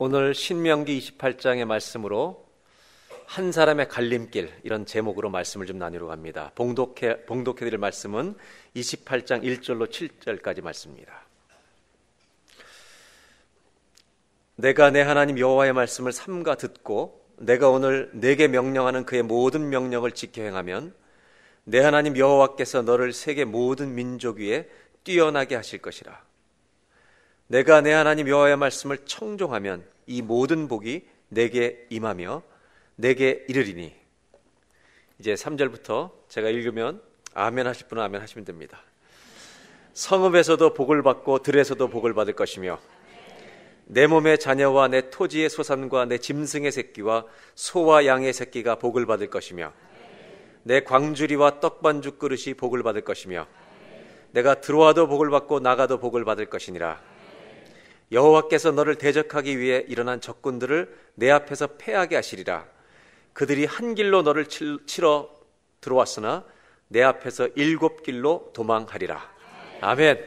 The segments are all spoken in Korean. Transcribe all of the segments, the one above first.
오늘 신명기 28장의 말씀으로 한 사람의 갈림길, 이런 제목으로 말씀을 좀 나누려고 합니다. 봉독해 드릴 말씀은 28장 1절로 7절까지 말씀입니다. 내가 내 하나님 여호와의 말씀을 삼가 듣고 내가 오늘 내게 명령하는 그의 모든 명령을 지켜 행하면 내 하나님 여호와께서 너를 세계 모든 민족 위에 뛰어나게 하실 것이라. 내가 내 하나님 여호와의 말씀을 청종하면 이 모든 복이 내게 임하며 내게 이르리니. 이제 3절부터 제가 읽으면 아멘 하실 분은 아멘 하시면 됩니다. 성읍에서도 복을 받고 들에서도 복을 받을 것이며 내 몸의 자녀와 내 토지의 소산과 내 짐승의 새끼와 소와 양의 새끼가 복을 받을 것이며 내 광주리와 떡반죽 그릇이 복을 받을 것이며 내가 들어와도 복을 받고 나가도 복을 받을 것이니라. 여호와께서 너를 대적하기 위해 일어난 적군들을 내 앞에서 패하게 하시리라. 그들이 한 길로 너를 치러 들어왔으나 내 앞에서 7길로 도망하리라. 아멘.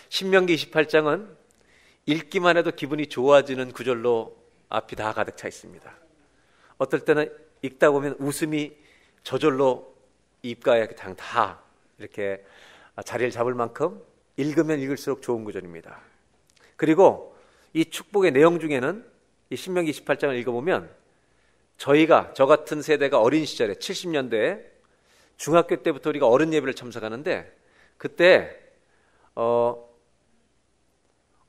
신명기 28장은 읽기만 해도 기분이 좋아지는 구절로 앞이 다 가득 차 있습니다. 어떨 때는 읽다 보면 웃음이 저절로 입가에 그냥 다 이렇게 자리를 잡을 만큼 읽으면 읽을수록 좋은 구절입니다. 그리고 이 축복의 내용 중에는 이 신명기 28장을 읽어보면 저 같은 세대가 어린 시절에 70년대에 중학교 때부터 우리가 어른 예배를 참석하는데 그때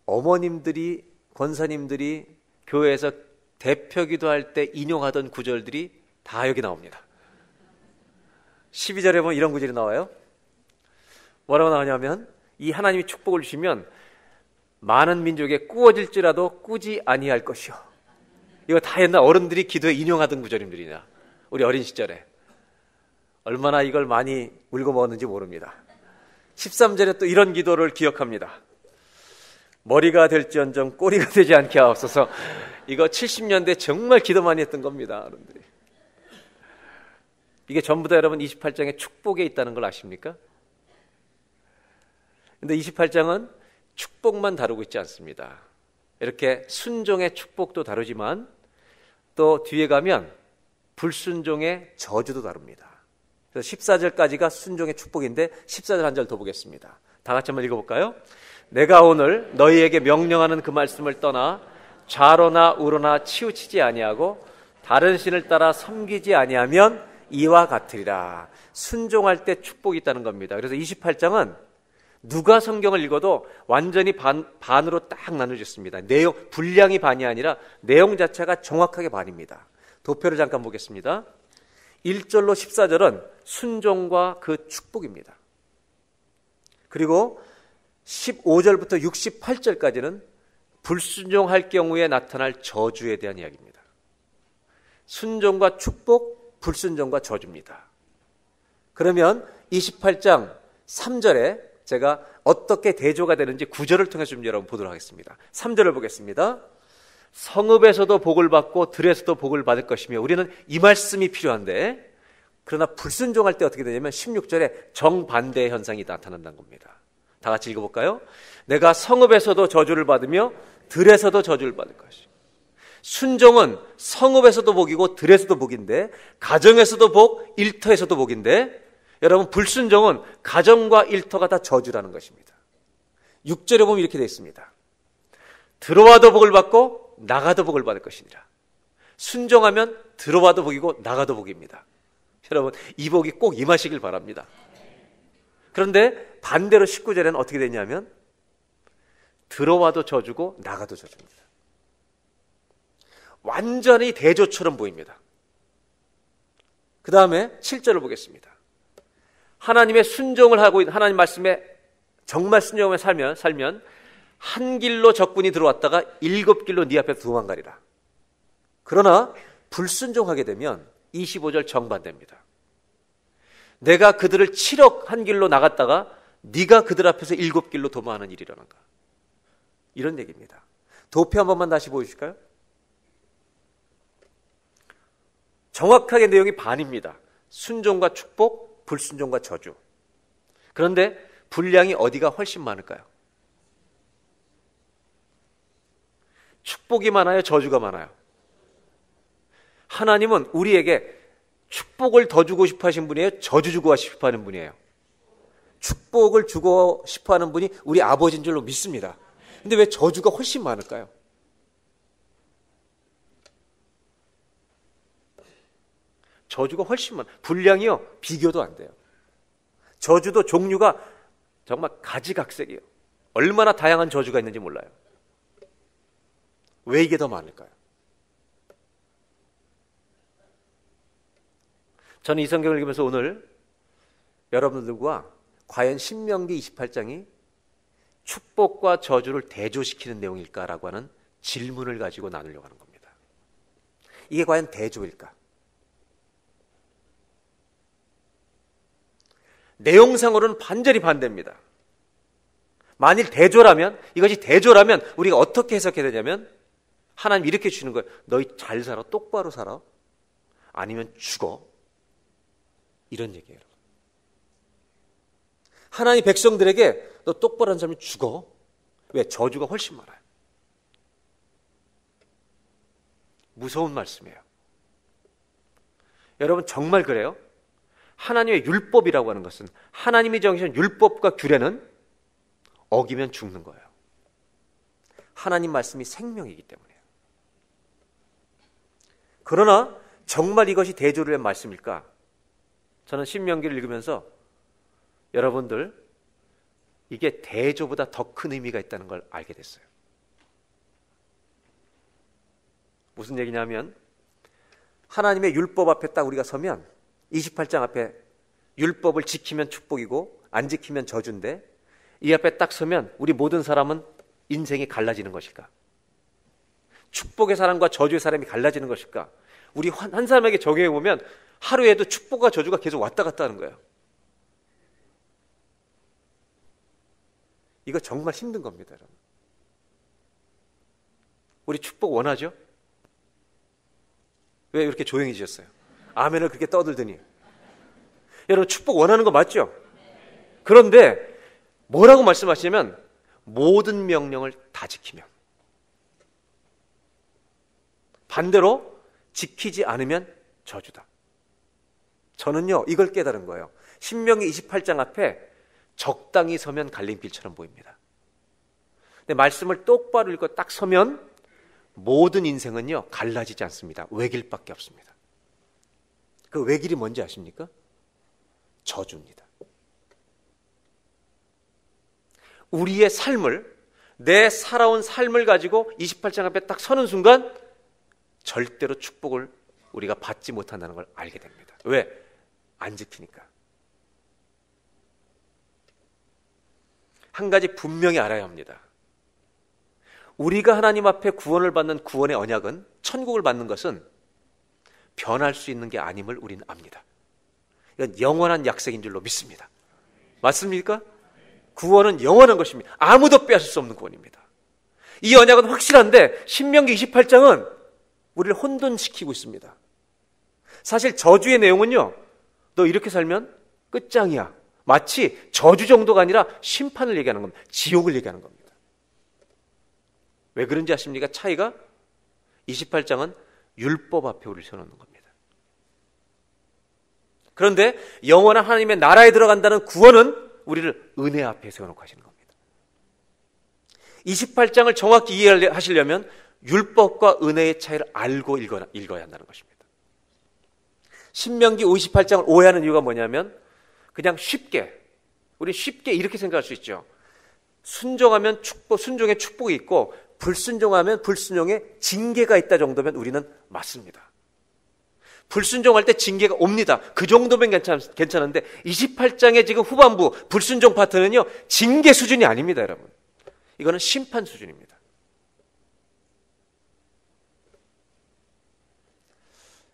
어머님들이, 권사님들이 교회에서 대표 기도할 때 인용하던 구절들이 다 여기 나옵니다. 12절에 보면 이런 구절이 나와요. 뭐라고 나오냐면 이 하나님이 축복을 주시면 많은 민족에 꾸어질지라도 꾸지 아니할 것이요. 이거 다 옛날 어른들이 기도에 인용하던 구절들이냐. 우리 어린 시절에 얼마나 이걸 많이 울고 먹었는지 모릅니다. 13절에 또 이런 기도를 기억합니다. 머리가 될지언정 꼬리가 되지 않게 하옵소서. 이거 70년대 정말 기도 많이 했던 겁니다. 어른들이. 이게 전부 다 여러분 28장에 축복에 있다는 걸 아십니까? 근데 28장은 축복만 다루고 있지 않습니다. 이렇게 순종의 축복도 다루지만 또 뒤에 가면 불순종의 저주도 다룹니다. 그래서 14절까지가 순종의 축복인데 14절 한 절 더 보겠습니다. 다 같이 한번 읽어볼까요? 내가 오늘 너희에게 명령하는 그 말씀을 떠나 좌로나 우로나 치우치지 아니하고 다른 신을 따라 섬기지 아니하면 이와 같으리라. 순종할 때 축복이 있다는 겁니다. 그래서 28장은 누가 성경을 읽어도 완전히 반으로 딱 나눠졌습니다. 내용, 분량이 반이 아니라 내용 자체가 정확하게 반입니다. 도표를 잠깐 보겠습니다. 1절로 14절은 순종과 그 축복입니다. 그리고 15절부터 68절까지는 불순종할 경우에 나타날 저주에 대한 이야기입니다. 순종과 축복, 불순종과 저주입니다. 그러면 28장 3절에 제가 어떻게 대조가 되는지 구절을 통해서 좀 여러분 보도록 하겠습니다. 3절을 보겠습니다. 성읍에서도 복을 받고 들에서도 복을 받을 것이며. 우리는 이 말씀이 필요한데 그러나 불순종할 때 어떻게 되냐면 16절에 정반대의 현상이 나타난다는 겁니다. 다 같이 읽어볼까요? 내가 성읍에서도 저주를 받으며 들에서도 저주를 받을 것이며. 순종은 성읍에서도 복이고 들에서도 복인데, 가정에서도 복, 일터에서도 복인데, 여러분 불순종은 가정과 일터가 다 저주라는 것입니다. 6절에 보면 이렇게 되어 있습니다. 들어와도 복을 받고 나가도 복을 받을 것이니라. 순종하면 들어와도 복이고 나가도 복입니다. 여러분 이 복이 꼭 임하시길 바랍니다. 그런데 반대로 19절에는 어떻게 되냐면 들어와도 저주고 나가도 저주입니다. 완전히 대조처럼 보입니다. 그 다음에 7절을 보겠습니다. 하나님의 순종을 하고 하나님 말씀에 정말 순종하며 살면 한 길로 적군이 들어왔다가 7길로 네 앞에서 도망가리라. 그러나 불순종하게 되면 25절 정반대입니다. 내가 그들을 치러 한 길로 나갔다가 네가 그들 앞에서 7길로 도망하는 일이라는가. 이런 얘기입니다. 도표 한 번만 다시 보여주실까요? 정확하게 내용이 반입니다. 순종과 축복, 불순종과 저주. 그런데 분량이 어디가 훨씬 많을까요? 축복이 많아요, 저주가 많아요? 하나님은 우리에게 축복을 더 주고 싶어 하신 분이에요, 저주 주고 싶어 하는 분이에요? 축복을 주고 싶어 하는 분이 우리 아버지인 줄로 믿습니다. 근데 왜 저주가 훨씬 많을까요? 저주가 훨씬 분량이요, 비교도 안 돼요. 저주도 종류가 정말 가지각색이에요. 얼마나 다양한 저주가 있는지 몰라요. 왜 이게 더 많을까요? 저는 이 성경을 읽으면서 오늘 여러분들과 과연 신명기 28장이 축복과 저주를 대조시키는 내용일까라고 하는 질문을 가지고 나누려고 하는 겁니다. 이게 과연 대조일까? 내용상으로는 반절이 반대입니다. 만일 대조라면, 이것이 대조라면 우리가 어떻게 해석해야 되냐면, 하나님 이렇게 주는 거예요. 너희 잘 살아, 똑바로 살아, 아니면 죽어. 이런 얘기예요. 하나님 백성들에게 너 똑바로 한 사람이 죽어. 왜? 저주가 훨씬 많아요. 무서운 말씀이에요. 여러분 정말 그래요? 하나님의 율법이라고 하는 것은, 하나님이 정하신 율법과 규례는 어기면 죽는 거예요. 하나님 말씀이 생명이기 때문에요. 그러나 정말 이것이 대조를 한 말씀일까? 저는 신명기를 읽으면서 여러분들, 이게 대조보다 더 큰 의미가 있다는 걸 알게 됐어요. 무슨 얘기냐면, 하나님의 율법 앞에 딱 우리가 서면, 28장 앞에 율법을 지키면 축복이고 안 지키면 저주인데, 이 앞에 딱 서면 우리 모든 사람은 인생이 갈라지는 것일까? 축복의 사람과 저주의 사람이 갈라지는 것일까? 우리 한 사람에게 적용해 보면 하루에도 축복과 저주가 계속 왔다 갔다 하는 거예요. 이거 정말 힘든 겁니다, 여러분. 우리 축복 원하죠? 왜 이렇게 조용해지셨어요? 아멘을 그렇게 떠들더니. 여러분 축복 원하는 거 맞죠? 그런데 뭐라고 말씀하시냐면, 모든 명령을 다 지키면. 반대로 지키지 않으면 저주다. 저는요 이걸 깨달은 거예요. 신명기 28장 앞에 적당히 서면 갈림길처럼 보입니다. 근데 말씀을 똑바로 읽고 딱 서면 모든 인생은요 갈라지지 않습니다. 외길밖에 없습니다. 그 외길이 뭔지 아십니까? 저주입니다. 우리의 삶을, 내 살아온 삶을 가지고 28장 앞에 딱 서는 순간 절대로 축복을 우리가 받지 못한다는 걸 알게 됩니다. 왜? 안 지키니까. 한 가지 분명히 알아야 합니다. 우리가 하나님 앞에 구원을 받는 구원의 언약은, 천국을 받는 것은 변할 수 있는 게 아님을 우리는 압니다. 이건 영원한 약속인 줄로 믿습니다. 맞습니까? 구원은 영원한 것입니다. 아무도 빼앗을 수 없는 구원입니다. 이 언약은 확실한데 신명기 28장은 우리를 혼돈시키고 있습니다. 사실 저주의 내용은요, 너 이렇게 살면 끝장이야. 마치 저주 정도가 아니라 심판을 얘기하는 겁니다. 지옥을 얘기하는 겁니다. 왜 그런지 아십니까? 차이가 28장은 율법 앞에 우리를 세워놓는 겁니다. 그런데 영원한 하나님의 나라에 들어간다는 구원은 우리를 은혜 앞에 세워놓고 하시는 겁니다. 28장을 정확히 이해하시려면 율법과 은혜의 차이를 알고 읽어야 한다는 것입니다. 신명기 58장을 오해하는 이유가 뭐냐면, 그냥 우리 쉽게 이렇게 생각할 수 있죠. 순종하면 축복, 순종에 축복이 있고 불순종하면 불순종에 징계가 있다 정도면 우리는 맞습니다. 불순종할 때 징계가 옵니다. 그 정도면 괜찮은데 28장의 지금 후반부 불순종 파트는요, 징계 수준이 아닙니다, 여러분. 이거는 심판 수준입니다.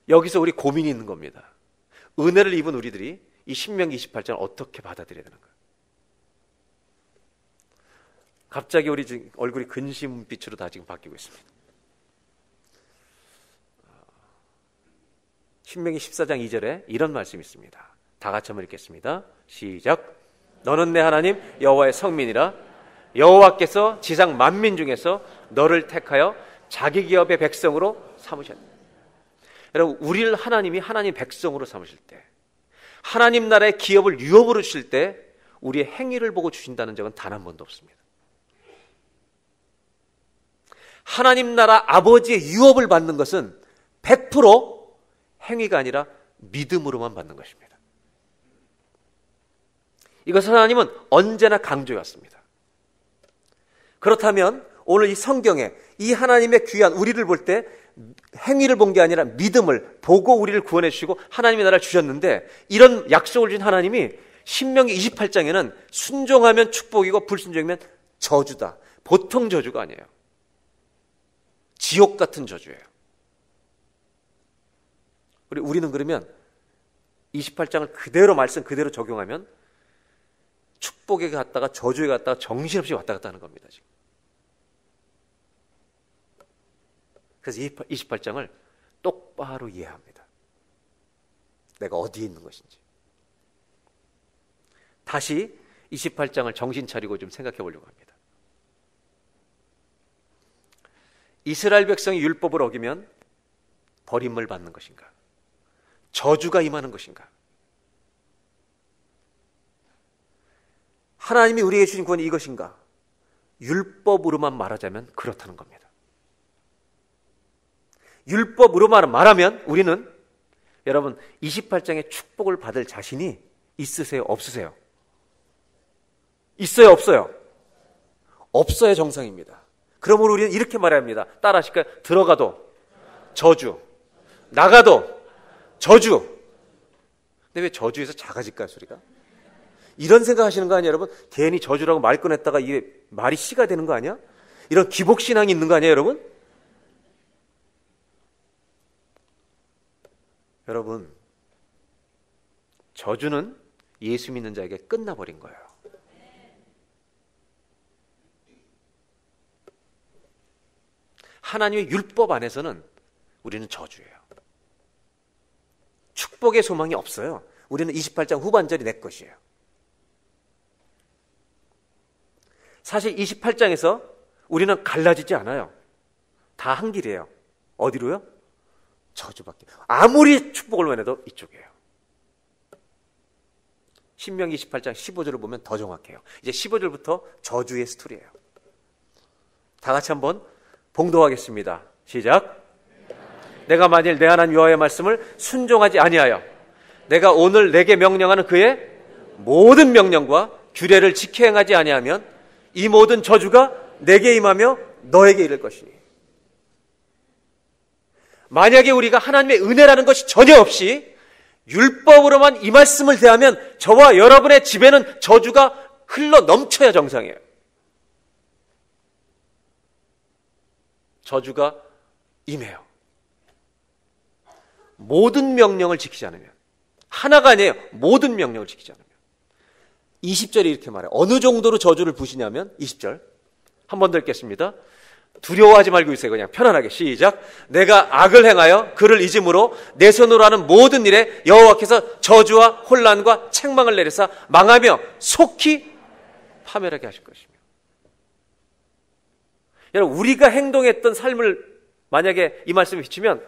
여기서 우리 고민이 있는 겁니다. 은혜를 입은 우리들이 이 신명기 28장을 어떻게 받아들여야 되는가? 갑자기 우리 지금 얼굴이 근심빛으로 다 지금 바뀌고 있습니다. 신명기 14장 2절에 이런 말씀이 있습니다. 다 같이 한번 읽겠습니다. 시작. 너는 내 하나님 여호와의 성민이라. 여호와께서 지상 만민 중에서 너를 택하여 자기 기업의 백성으로 삼으셨다. 여러분, 우리를 하나님이 하나님 백성으로 삼으실 때, 하나님 나라의 기업을 유업으로 주실 때 우리의 행위를 보고 주신다는 적은 단 한 번도 없습니다. 하나님 나라 아버지의 유업을 받는 것은 100% 행위가 아니라 믿음으로만 받는 것입니다. 이것을 하나님은 언제나 강조해 왔습니다. 그렇다면 오늘 이 성경에 이 하나님의 귀한 우리를 볼 때 행위를 본 게 아니라 믿음을 보고 우리를 구원해 주시고 하나님의 나라를 주셨는데, 이런 약속을 준 하나님이 신명기 28장에는 순종하면 축복이고 불순종이면 저주다. 보통 저주가 아니에요. 지옥 같은 저주예요. 우리는 그러면 28장을 그대로 말씀 그대로 적용하면 축복에 갔다가 저주에 갔다가 정신없이 왔다 갔다 하는 겁니다, 지금. 그래서 28장을 똑바로 이해합니다. 내가 어디에 있는 것인지. 다시 28장을 정신 차리고 좀 생각해 보려고 합니다. 이스라엘 백성이 율법을 어기면 버림을 받는 것인가? 저주가 임하는 것인가? 하나님이 우리에게 주신 구원이 이것인가? 율법으로만 말하자면 그렇다는 겁니다. 율법으로만 말하면 우리는, 여러분, 28장의 축복을 받을 자신이 있으세요? 없으세요? 있어요? 없어요? 없어야 정상입니다. 그러므로 우리는 이렇게 말해야 합니다. 따라 하실까요? 들어가도 저주, 나가도 저주. 근데 왜 저주에서 작아질까요, 소리가? 이런 생각 하시는 거 아니에요, 여러분? 괜히 저주라고 말 꺼냈다가 이게 말이 씨가 되는 거 아니야? 이런 기복신앙이 있는 거 아니에요, 여러분? 여러분, 저주는 예수 믿는 자에게 끝나버린 거예요. 하나님의 율법 안에서는 우리는 저주예요. 축복의 소망이 없어요. 우리는 28장 후반절이 내 것이에요. 사실 28장에서 우리는 갈라지지 않아요. 다 한 길이에요. 어디로요? 저주밖에. 아무리 축복을 원해도 이쪽이에요. 신명기 28장 15절을 보면 더 정확해요. 이제 15절부터 저주의 스토리예요. 다 같이 한번 봉독하겠습니다. 시작. 내가 만일 내 하나님 여호와의 말씀을 순종하지 아니하여 내가 오늘 내게 명령하는 그의 모든 명령과 규례를 지켜 행하지 아니하면 이 모든 저주가 내게 임하며 너에게 이를 것이니. 만약에 우리가 하나님의 은혜라는 것이 전혀 없이 율법으로만 이 말씀을 대하면 저와 여러분의 집에는 저주가 흘러 넘쳐야 정상이에요. 저주가 임해요. 모든 명령을 지키지 않으면. 하나가 아니에요. 모든 명령을 지키지 않으면. 20절에 이렇게 말해요. 어느 정도로 저주를 부시냐면 20절 한 번 더 읽겠습니다. 두려워하지 말고 있어요. 그냥 편안하게 시작. 내가 악을 행하여 그를 잊음으로 내 손으로 하는 모든 일에 여호와께서 저주와 혼란과 책망을 내리사 망하며 속히 파멸하게 하실 것이며. 여러분, 우리가 행동했던 삶을 만약에 이 말씀에 비추면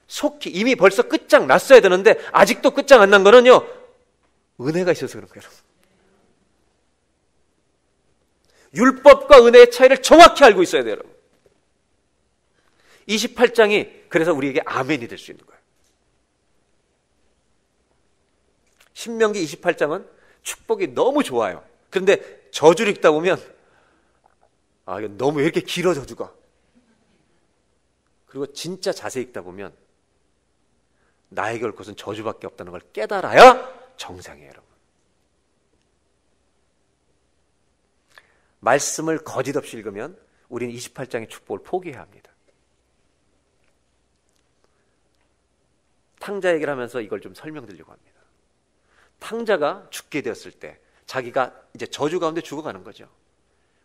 속히 이미 벌써 끝장 났어야 되는데 아직도 끝장 안 난 거는요, 은혜가 있어서 그런 거예요. 율법과 은혜의 차이를 정확히 알고 있어야 돼요, 여러분. 28장이 그래서 우리에게 아멘이 될 수 있는 거예요. 신명기 28장은 축복이 너무 좋아요. 그런데 저주를 읽다 보면 이거 너무 왜 이렇게 길어, 저주가. 그리고 진짜 자세히 읽다 보면 나에게 올 것은 저주밖에 없다는 걸 깨달아야 정상이에요, 여러분. 말씀을 거짓 없이 읽으면 우리는 28장의 축복을 포기해야 합니다. 탕자 얘기를 하면서 이걸 좀 설명드리려고 합니다. 탕자가 죽게 되었을 때 자기가 이제 저주 가운데 죽어가는 거죠.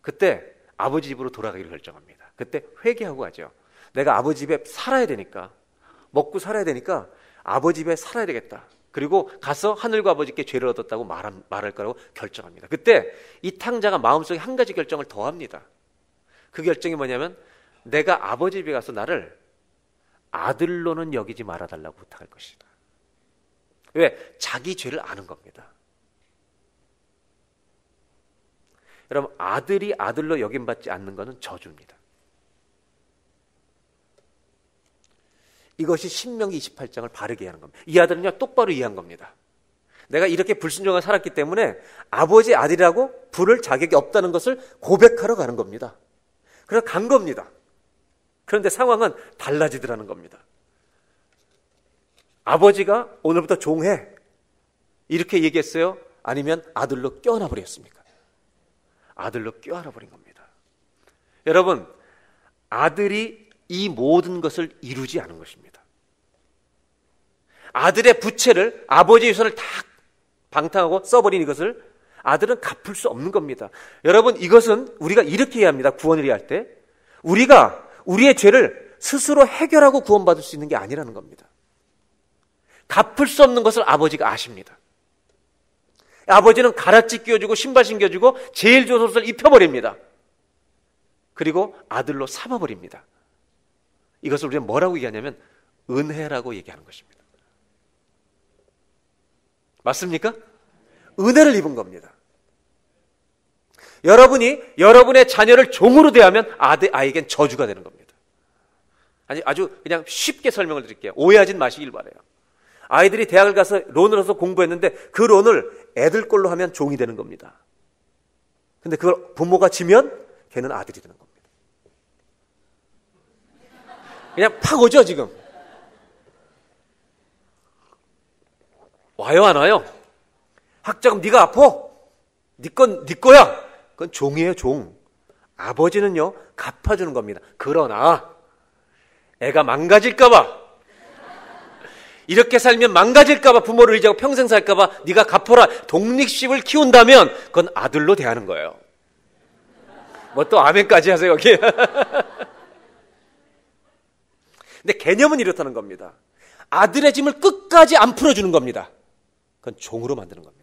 그때 아버지 집으로 돌아가기를 결정합니다. 그때 회개하고 가죠. 내가 아버지 집에 살아야 되니까, 먹고 살아야 되니까 아버지 집에 살아야 되겠다. 그리고 가서 하늘과 아버지께 죄를 얻었다고 말할 거라고 결정합니다. 그때 이 탕자가 마음속에 한 가지 결정을 더 합니다. 그 결정이 뭐냐면 내가 아버지 집에 가서 나를 아들로는 여기지 말아달라고 부탁할 것이다. 왜? 자기 죄를 아는 겁니다. 여러분, 아들이 아들로 여김받지 않는 것은 저주입니다. 이것이 신명기 28장을 바르게 이해하는 겁니다. 이 아들은요, 똑바로 이해한 겁니다. 내가 이렇게 불순종을 살았기 때문에 아버지의 아들이라고 부를 자격이 없다는 것을 고백하러 가는 겁니다. 그래서 간 겁니다. 그런데 상황은 달라지더라는 겁니다. 아버지가 오늘부터 종해 이렇게 얘기했어요? 아니면 아들로 껴안아 버렸습니까? 아들로 껴안아 버린 겁니다. 여러분, 아들이 이 모든 것을 이루지 않은 것입니다. 아들의 부채를, 아버지의 유산을 다 방탕하고 써버린 이것을 아들은 갚을 수 없는 겁니다. 여러분, 이것은 우리가 이렇게 이해합니다. 구원을 이해할 때 우리가 우리의 죄를 스스로 해결하고 구원받을 수 있는 게 아니라는 겁니다. 갚을 수 없는 것을 아버지가 아십니다. 아버지는 가라지 끼워주고 신발 신겨주고 제일 좋은 옷을 입혀버립니다. 그리고 아들로 삼아버립니다. 이것을 우리는 뭐라고 얘기하냐면 은혜라고 얘기하는 것입니다. 맞습니까? 은혜를 입은 겁니다. 여러분이 여러분의 자녀를 종으로 대하면 아이겐 저주가 되는 겁니다. 아주 그냥 쉽게 설명을 드릴게요. 오해하진 마시길 바라요. 아이들이 대학을 가서 론을 해서 공부했는데 그 론을 애들 걸로 하면 종이 되는 겁니다. 근데 그걸 부모가 지면 걔는 아들이 되는 겁니다. 그냥 팍 오죠 지금. 와요 안 와요? 학자금 네가 아파? 네 거야. 그건 종이에요, 종. 아버지는요 갚아주는 겁니다. 그러나 애가 망가질까봐, 이렇게 살면 망가질까봐 부모를 의지하고 평생 살까봐 네가 갚아라, 독립심을 키운다면 그건 아들로 대하는 거예요. 뭐 또 아멘까지 하세요 여기. 근데 개념은 이렇다는 겁니다. 아들의 짐을 끝까지 안 풀어주는 겁니다. 그건 종으로 만드는 겁니다.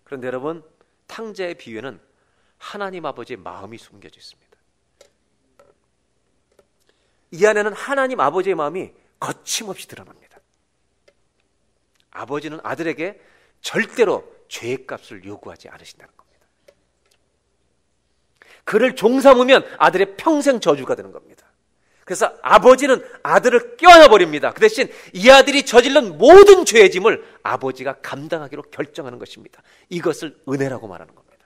그런데 여러분, 탕자의 비유에는 하나님 아버지의 마음이 숨겨져 있습니다. 이 안에는 하나님 아버지의 마음이 거침없이 드러납니다. 아버지는 아들에게 절대로 죄값을 요구하지 않으신다는 겁니다. 그를 종 삼으면 아들의 평생 저주가 되는 겁니다. 그래서 아버지는 아들을 껴안아 버립니다. 그 대신 이 아들이 저질른 모든 죄의 짐을 아버지가 감당하기로 결정하는 것입니다. 이것을 은혜라고 말하는 겁니다.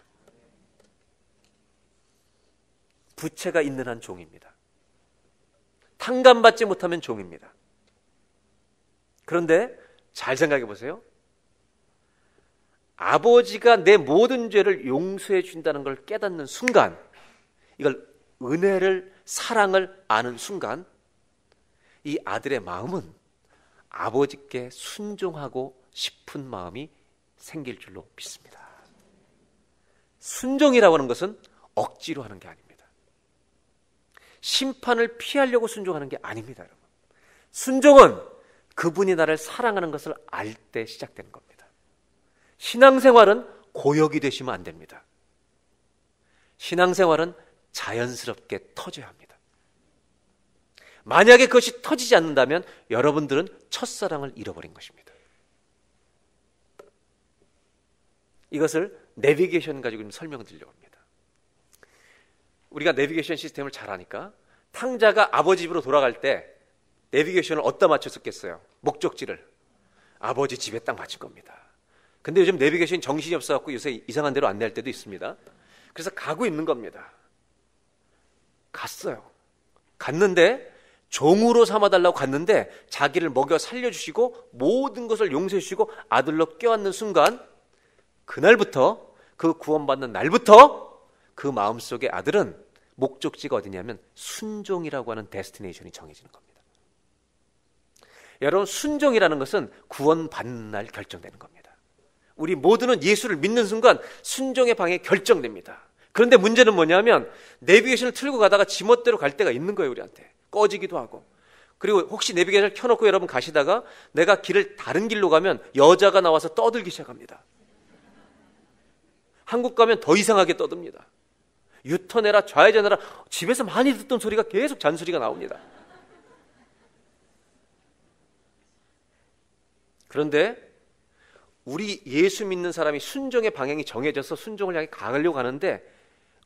부채가 있는 한 종입니다. 탕감받지 못하면 종입니다. 그런데 잘 생각해 보세요. 아버지가 내 모든 죄를 용서해 준다는 걸 깨닫는 순간, 이걸 은혜를, 사랑을 아는 순간, 이 아들의 마음은 아버지께 순종하고 싶은 마음이 생길 줄로 믿습니다. 순종이라고 하는 것은 억지로 하는 게 아닙니다. 심판을 피하려고 순종하는 게 아닙니다, 여러분. 순종은 그분이 나를 사랑하는 것을 알 때 시작되는 겁니다. 신앙생활은 고역이 되시면 안 됩니다. 신앙생활은 자연스럽게 터져야 합니다. 만약에 그것이 터지지 않는다면 여러분들은 첫사랑을 잃어버린 것입니다. 이것을 내비게이션 가지고 좀 설명드리려고 합니다. 우리가 내비게이션 시스템을 잘 아니까 탕자가 아버지 집으로 돌아갈 때 내비게이션을 어디다 맞췄었겠어요? 목적지를 아버지 집에 딱 맞춘 겁니다. 근데 요즘 내비게이션이 정신이 없어갖고 요새 이상한 데로 안내할 때도 있습니다. 그래서 가고 있는 겁니다. 갔어요. 갔는데 종으로 삼아달라고 갔는데 자기를 먹여 살려주시고 모든 것을 용서해 주시고 아들로 껴안는 순간, 그날부터, 그 구원받는 날부터 그 마음속의 아들은 목적지가 어디냐면 순종이라고 하는 데스티네이션이 정해지는 겁니다. 여러분, 순종이라는 것은 구원받는 날 결정되는 겁니다. 우리 모두는 예수를 믿는 순간 순종의 방에 결정됩니다. 그런데 문제는 뭐냐면 내비게이션을 틀고 가다가 지멋대로 갈 때가 있는 거예요. 우리한테 꺼지기도 하고. 그리고 혹시 내비게이션을 켜놓고 여러분 가시다가 내가 길을 다른 길로 가면 여자가 나와서 떠들기 시작합니다. 한국 가면 더 이상하게 떠듭니다. 유턴해라, 좌회전해라. 집에서 많이 듣던 소리가 계속 잔소리가 나옵니다. 그런데 우리 예수 믿는 사람이 순종의 방향이 정해져서 순종을 향해 가려고 하는데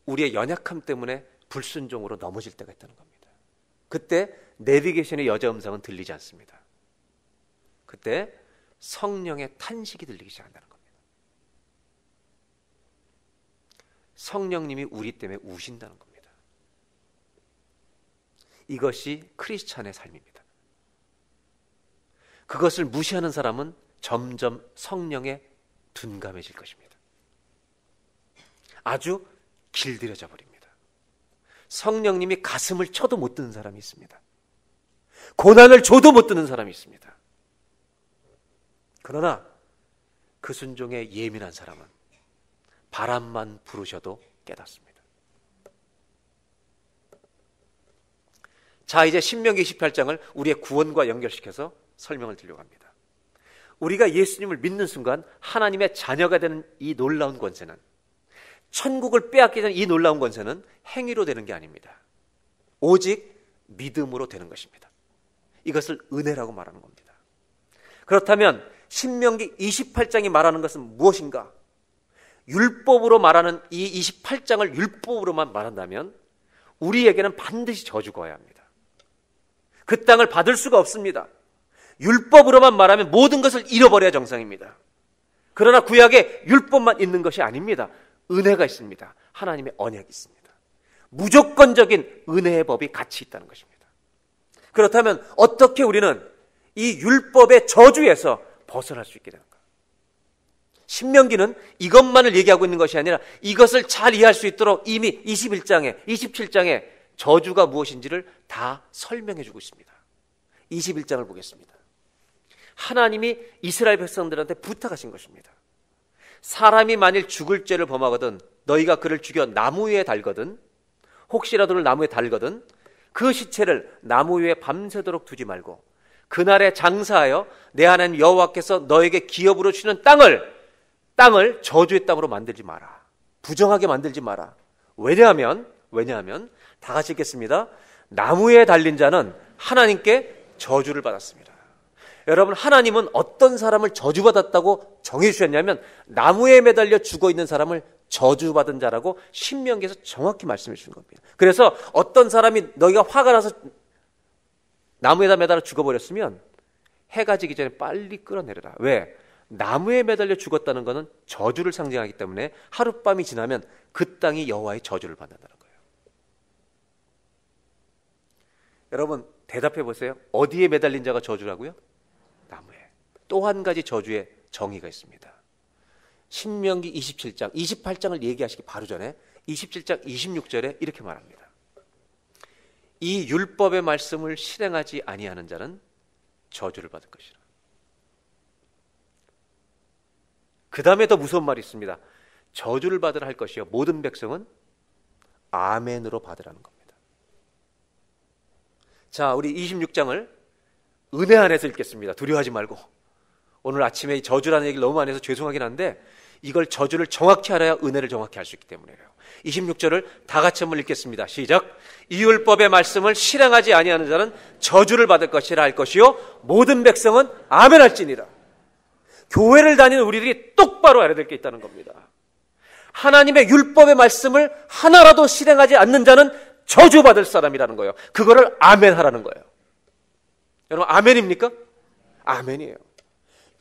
우리의 연약함 때문에 불순종으로 넘어질 때가 있다는 겁니다. 그때 내비게이션의 여자 음성은 들리지 않습니다. 그때 성령의 탄식이 들리기 시작한다는 겁니다. 성령님이 우리 때문에 우신다는 겁니다. 이것이 크리스찬의 삶입니다. 그것을 무시하는 사람은 점점 성령에 둔감해질 것입니다. 아주 길들여져 버립니다. 성령님이 가슴을 쳐도 못 드는 사람이 있습니다. 고난을 줘도 못 드는 사람이 있습니다. 그러나 그 순종에 예민한 사람은 바람만 부르셔도 깨닫습니다. 자, 이제 신명기 28장을 우리의 구원과 연결시켜서 설명을 드리려고 합니다. 우리가 예수님을 믿는 순간 하나님의 자녀가 되는 이 놀라운 권세는, 천국을 빼앗기 전 이 놀라운 권세는 행위로 되는 게 아닙니다. 오직 믿음으로 되는 것입니다. 이것을 은혜라고 말하는 겁니다. 그렇다면 신명기 28장이 말하는 것은 무엇인가? 율법으로 말하는 이 28장을 율법으로만 말한다면 우리에게는 반드시 저주가 와야 합니다. 그 땅을 받을 수가 없습니다. 율법으로만 말하면 모든 것을 잃어버려야 정상입니다. 그러나 구약에 율법만 있는 것이 아닙니다. 은혜가 있습니다. 하나님의 언약이 있습니다. 무조건적인 은혜의 법이 같이 있다는 것입니다. 그렇다면 어떻게 우리는 이 율법의 저주에서 벗어날 수 있게 되는가? 신명기는 이것만을 얘기하고 있는 것이 아니라 이것을 잘 이해할 수 있도록 이미 21장에 27장에 저주가 무엇인지를 다 설명해 주고 있습니다. 21장을 보겠습니다. 하나님이 이스라엘 백성들한테 부탁하신 것입니다. 사람이 만일 죽을 죄를 범하거든 너희가 그를 죽여 나무 위에 달거든, 혹시라도 나무에 달거든 그 시체를 나무 위에 밤새도록 두지 말고 그날에 장사하여 내 하나님 여호와께서 너에게 기업으로 주는 땅을 저주의 땅으로 만들지 마라. 부정하게 만들지 마라. 왜냐하면 다 같이 읽겠습니다. 나무에 달린 자는 하나님께 저주를 받았습니다. 여러분, 하나님은 어떤 사람을 저주받았다고 정해주셨냐면 나무에 매달려 죽어있는 사람을 저주받은 자라고 신명기에서 정확히 말씀해 주신 겁니다. 그래서 어떤 사람이 너희가 화가 나서 나무에다 매달아 죽어버렸으면 해가 지기 전에 빨리 끌어내려라. 왜? 나무에 매달려 죽었다는 것은 저주를 상징하기 때문에 하룻밤이 지나면 그 땅이 여호와의 저주를 받는다는 거예요. 여러분, 대답해 보세요. 어디에 매달린 자가 저주라고요? 나무에. 또 한 가지 저주의 정의가 있습니다. 신명기 27장, 28장을 얘기하시기 바로 전에 27장 26절에 이렇게 말합니다. 이 율법의 말씀을 실행하지 아니하는 자는 저주를 받을 것이라. 그 다음에 더 무서운 말이 있습니다. 저주를 받으라 할 것이요 모든 백성은 아멘으로 받으라는 겁니다. 자, 우리 26장을 은혜 안에서 읽겠습니다. 두려워하지 말고. 오늘 아침에 저주라는 얘기를 너무 많이 해서 죄송하긴 한데 이걸 저주를 정확히 알아야 은혜를 정확히 알 수 있기 때문이에요. 26절을 다 같이 한번 읽겠습니다. 시작. 이 율법의 말씀을 실행하지 아니하는 자는 저주를 받을 것이라 할 것이요 모든 백성은 아멘 할지니라. 교회를 다니는 우리들이 똑바로 알아야 될 게 있다는 겁니다. 하나님의 율법의 말씀을 하나라도 실행하지 않는 자는 저주받을 사람이라는 거예요. 그거를 아멘 하라는 거예요. 여러분, 아멘입니까? 아멘이에요.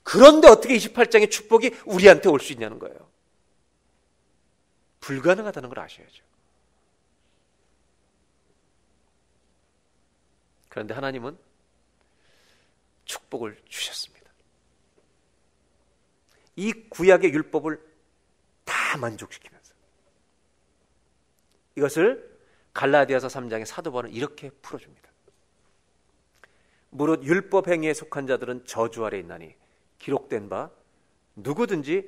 그런데 어떻게 28장의 축복이 우리한테 올 수 있냐는 거예요. 불가능하다는 걸 아셔야죠. 그런데 하나님은 축복을 주셨습니다. 이 구약의 율법을 다 만족시키면서 이것을 갈라디아서 3장의 사도 바울은 이렇게 풀어줍니다. 무릇 율법 행위에 속한 자들은 저주 아래 있나니 기록된 바 누구든지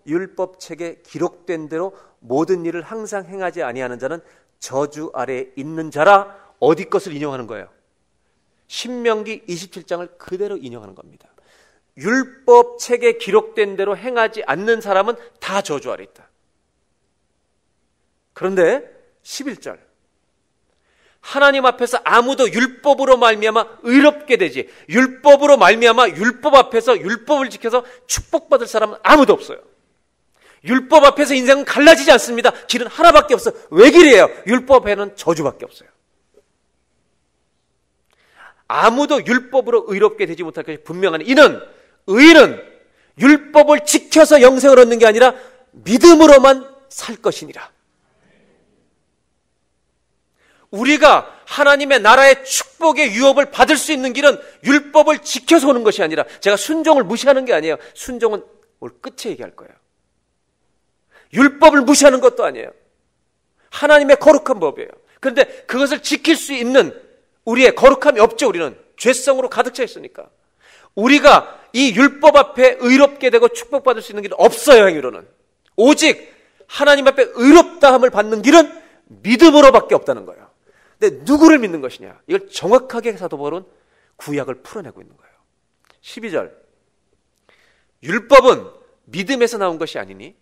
율법책에 기록된 대로 모든 일을 항상 행하지 아니하는 자는 저주 아래에 있는 자라. 어디 것을 인용하는 거예요? 신명기 27장을 그대로 인용하는 겁니다. 율법책에 기록된 대로 행하지 않는 사람은 다 저주 아래 있다. 그런데 11절, 하나님 앞에서 아무도 율법으로 말미암아 의롭게 되지, 율법으로 말미암아 율법 앞에서 율법을 지켜서 축복받을 사람은 아무도 없어요. 율법 앞에서 인생은 갈라지지 않습니다. 길은 하나밖에 없어. 왜 길이에요? 율법 앞에는 저주밖에 없어요. 아무도 율법으로 의롭게 되지 못할 것이 분명하니 이는, 의인은 율법을 지켜서 영생을 얻는 게 아니라 믿음으로만 살 것이니라. 우리가 하나님의 나라의 축복의 유업을 받을 수 있는 길은 율법을 지켜서 오는 것이 아니라, 제가 순종을 무시하는 게 아니에요. 순종은 오늘 끝에 얘기할 거예요. 율법을 무시하는 것도 아니에요. 하나님의 거룩한 법이에요. 그런데 그것을 지킬 수 있는 우리의 거룩함이 없죠. 우리는 죄성으로 가득 차 있으니까. 우리가 이 율법 앞에 의롭게 되고 축복받을 수 있는 길은 없어요. 행위로는. 오직 하나님 앞에 의롭다함을 받는 길은 믿음으로밖에 없다는 거예요. 근데 누구를 믿는 것이냐? 이걸 정확하게 사도 바울은 구약을 풀어내고 있는 거예요. 12절, 율법은 믿음에서 나온 것이 아니니,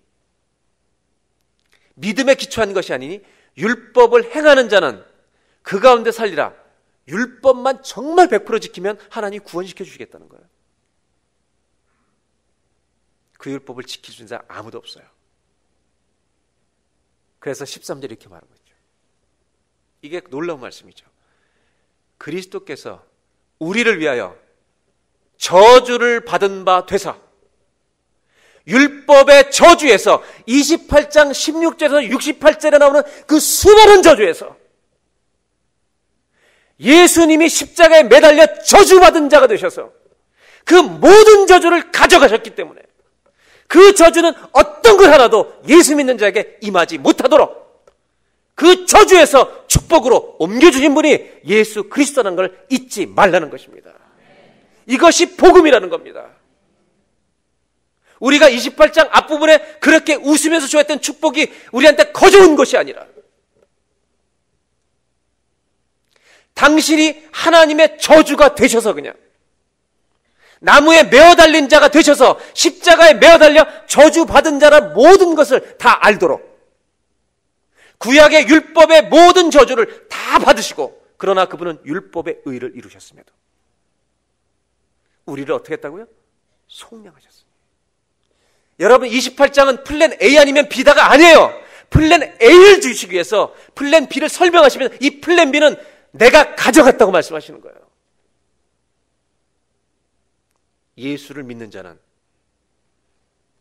믿음에 기초한 것이 아니니 율법을 행하는 자는 그 가운데 살리라. 율법만 정말 100% 지키면 하나님이 구원시켜 주시겠다는 거예요. 그 율법을 지킬 수 있는 자는 아무도 없어요. 그래서 13절에 이렇게 말하고 있죠. 이게 놀라운 말씀이죠. 그리스도께서 우리를 위하여 저주를 받은 바 되사, 율법의 저주에서 28장 16절에서 68절에 나오는 그 수많은 저주에서 예수님이 십자가에 매달려 저주받은 자가 되셔서 그 모든 저주를 가져가셨기 때문에 그 저주는 어떤 것 하나도 예수 믿는 자에게 임하지 못하도록 그 저주에서 축복으로 옮겨주신 분이 예수 그리스도라는 걸 잊지 말라는 것입니다. 이것이 복음이라는 겁니다. 우리가 28장 앞부분에 그렇게 웃으면서 좋아했던 축복이 우리한테 거저온 것이 아니라, 당신이 하나님의 저주가 되셔서, 그냥 나무에 매어 달린 자가 되셔서 십자가에 매어 달려 저주받은 자라 모든 것을 다 알도록 구약의 율법의 모든 저주를 다 받으시고, 그러나 그분은 율법의 의를 이루셨음에도 우리를 어떻게 했다고요? 속량하셨습니다. 여러분, 28장은 플랜 A 아니면 B다가 아니에요. 플랜 A를 주시기 위해서 플랜 B를 설명하시면 이 플랜 B는 내가 가져갔다고 말씀하시는 거예요. 예수를 믿는 자는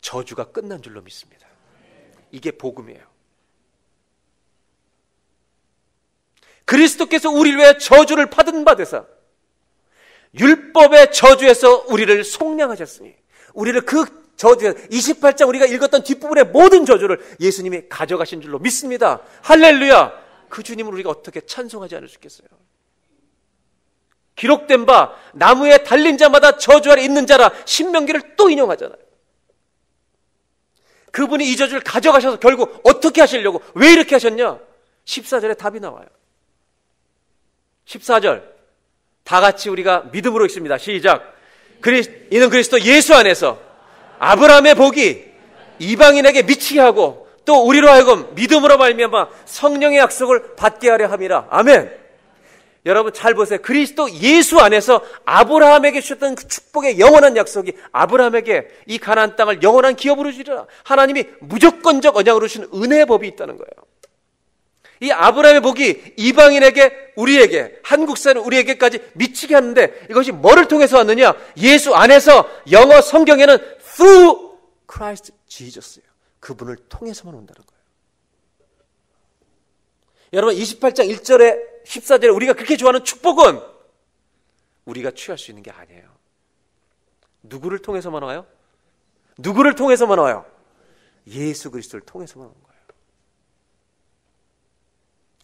저주가 끝난 줄로 믿습니다. 이게 복음이에요. 그리스도께서 우리를 위해 저주를 받은 바 되사 율법의 저주에서 우리를 속량하셨으니, 우리를 그 저주, 28장 우리가 읽었던 뒷부분의 모든 저주를 예수님이 가져가신 줄로 믿습니다. 할렐루야! 그 주님을 우리가 어떻게 찬송하지 않을 수 있겠어요? 기록된 바 나무에 달린 자마다 저주 아래 있는 자라, 신명기를 또 인용하잖아요. 그분이 이 저주를 가져가셔서 결국 어떻게 하시려고, 왜 이렇게 하셨냐? 14절에 답이 나와요. 14절 다 같이 우리가 믿음으로 읽습니다. 시작. 이는 그리스도 예수 안에서 아브라함의 복이 이방인에게 미치게 하고 또 우리로 하여금 믿음으로 말미암아 성령의 약속을 받게 하려 함이라. 아멘. 여러분 잘 보세요. 그리스도 예수 안에서 아브라함에게 주셨던 그 축복의 영원한 약속이 아브라함에게 이 가나안 땅을 영원한 기업으로 주리라. 하나님이 무조건적 언약으로 주신 은혜의 법이 있다는 거예요. 이 아브라함의 복이 이방인에게, 우리에게, 한국 사는 우리에게까지 미치게 하는데, 이것이 뭐를 통해서 왔느냐? 예수 안에서, 영어 성경에는 through Christ Jesus예요. 그분을 통해서만 온다는 거예요. 여러분 28장 1절에 14절에 우리가 그렇게 좋아하는 축복은 우리가 취할 수 있는 게 아니에요. 누구를 통해서만 와요? 누구를 통해서만 와요? 예수 그리스도를 통해서만 온 거예요.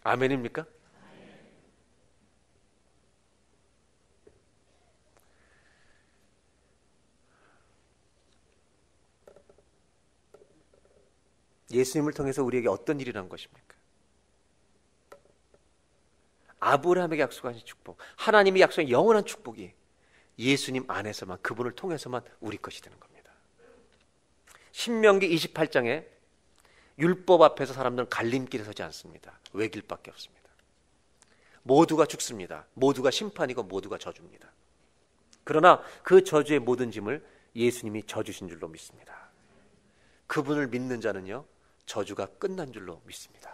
아멘입니까? 예수님을 통해서 우리에게 어떤 일이 난 것입니까? 아브라함에게 약속하신 축복, 하나님이 약속한 영원한 축복이 예수님 안에서만, 그분을 통해서만 우리 것이 되는 겁니다. 신명기 28장에 율법 앞에서 사람들은 갈림길에 서지 않습니다. 외길밖에 없습니다. 모두가 죽습니다. 모두가 심판이고 모두가 저주입니다. 그러나 그 저주의 모든 짐을 예수님이 져주신 줄로 믿습니다. 그분을 믿는 자는요, 저주가 끝난 줄로 믿습니다.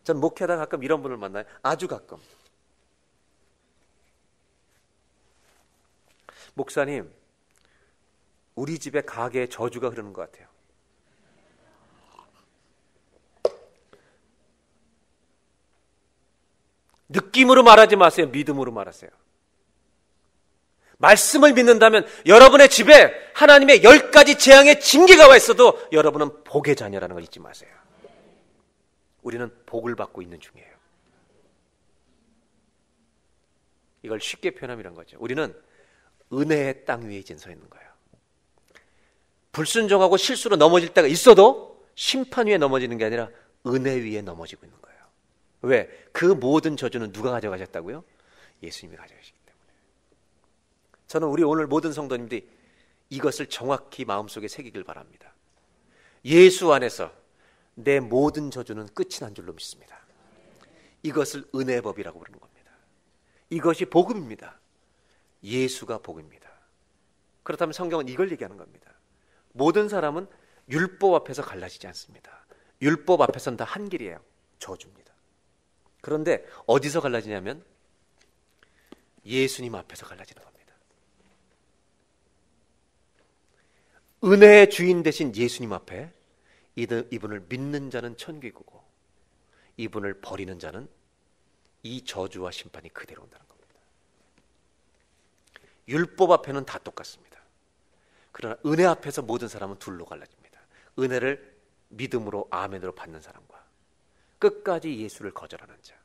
전 목회하다 가끔 이런 분을 만나요. 아주 가끔. 목사님, 우리 집에 가게에 저주가 흐르는 것 같아요. 느낌으로 말하지 마세요. 믿음으로 말하세요. 말씀을 믿는다면 여러분의 집에 하나님의 10가지 재앙의 징계가 와 있어도 여러분은 복의 자녀라는 걸 잊지 마세요. 우리는 복을 받고 있는 중이에요. 이걸 쉽게 표현하면 이런 거죠. 우리는 은혜의 땅 위에 이제 서 있는 거예요. 불순종하고 실수로 넘어질 때가 있어도 심판 위에 넘어지는 게 아니라 은혜 위에 넘어지고 있는 거예요. 왜? 그 모든 저주는 누가 가져가셨다고요? 예수님이 가져가시기 때문에. 저는 우리 오늘 모든 성도님들이 이것을 정확히 마음속에 새기길 바랍니다. 예수 안에서 내 모든 저주는 끝이 난 줄로 믿습니다. 이것을 은혜의 법이라고 부르는 겁니다. 이것이 복음입니다. 예수가 복입니다. 그렇다면 성경은 이걸 얘기하는 겁니다. 모든 사람은 율법 앞에서 갈라지지 않습니다. 율법 앞에서는 다 한 길이에요. 저주입니다. 그런데 어디서 갈라지냐면 예수님 앞에서 갈라지는 겁니다. 은혜의 주인 되신 예수님 앞에 이분을 믿는 자는 천국에 가고 이분을 버리는 자는 이 저주와 심판이 그대로 온다는 겁니다. 율법 앞에는 다 똑같습니다. 그러나 은혜 앞에서 모든 사람은 둘로 갈라집니다. 은혜를 믿음으로 아멘으로 받는 사람과 끝까지 예수를 거절하는 자.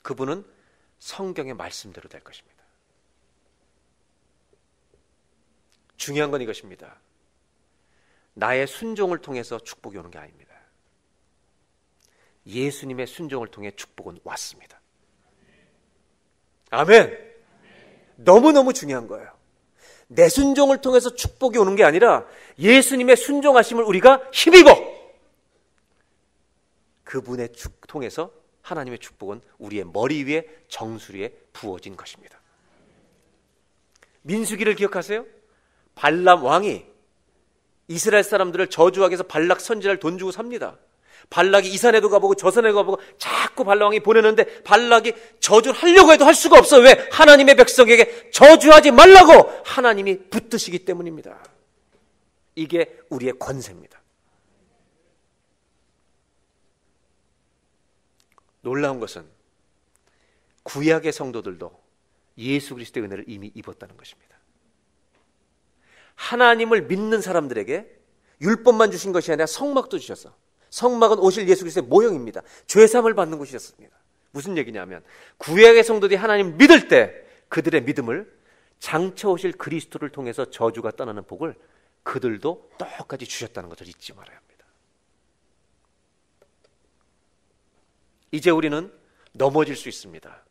그분은 성경의 말씀대로 될 것입니다. 중요한 건 이것입니다. 나의 순종을 통해서 축복이 오는 게 아닙니다. 예수님의 순종을 통해 축복은 왔습니다. 아멘. 너무너무 중요한 거예요. 내 순종을 통해서 축복이 오는 게 아니라 예수님의 순종하심을 우리가 힘입어 그분의 통해서 하나님의 축복은 우리의 머리 위에 정수리에 부어진 것입니다. 민수기를 기억하세요? 발람 왕이 이스라엘 사람들을 저주하기 위해서 발락 선지자를 돈 주고 삽니다. 발락이 이 산에도 가보고 저 산에도 가보고 자꾸 발락 왕이 보내는데 발락이 저주를 하려고 해도 할 수가 없어요. 왜? 하나님의 백성에게 저주하지 말라고 하나님이 붙드시기 때문입니다. 이게 우리의 권세입니다. 놀라운 것은 구약의 성도들도 예수 그리스도의 은혜를 이미 입었다는 것입니다. 하나님을 믿는 사람들에게 율법만 주신 것이 아니라 성막도 주셨어. 성막은 오실 예수 그리스도의 모형입니다. 죄사함을 받는 곳이었습니다. 무슨 얘기냐면 구약의 성도들이 하나님을 믿을 때 그들의 믿음을 장차 오실 그리스도를 통해서 저주가 떠나는 복을 그들도 똑같이 주셨다는 것을 잊지 말아야 합니다. 이제 우리는 넘어질 수 있습니다.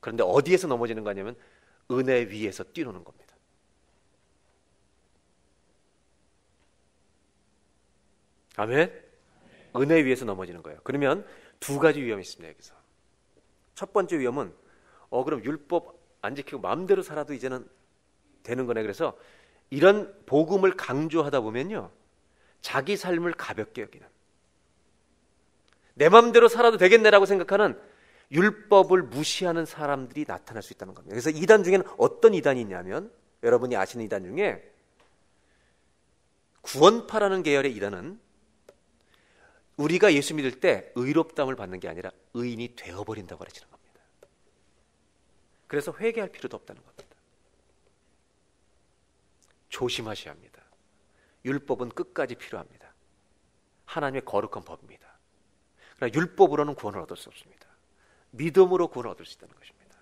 그런데 어디에서 넘어지는 거냐면 은혜 위에서 뛰노는 겁니다. 아멘? 은혜 위에서 넘어지는 거예요. 그러면 두 가지 위험이 있습니다. 여기서 첫 번째 위험은 그럼 율법 안 지키고 마음대로 살아도 이제는 되는 거네. 그래서 이런 복음을 강조하다 보면요 자기 삶을 가볍게 여기는 내 마음대로 살아도 되겠네라고 생각하는 율법을 무시하는 사람들이 나타날 수 있다는 겁니다. 그래서 이단 중에는 어떤 이단이 있냐면 여러분이 아시는 이단 중에 구원파라는 계열의 이단은 우리가 예수 믿을 때 의롭다함을 받는 게 아니라 의인이 되어버린다고 가르치는 겁니다. 그래서 회개할 필요도 없다는 겁니다. 조심하셔야 합니다. 율법은 끝까지 필요합니다. 하나님의 거룩한 법입니다. 그러나 율법으로는 구원을 얻을 수 없습니다. 믿음으로 구원을 얻을 수 있다는 것입니다.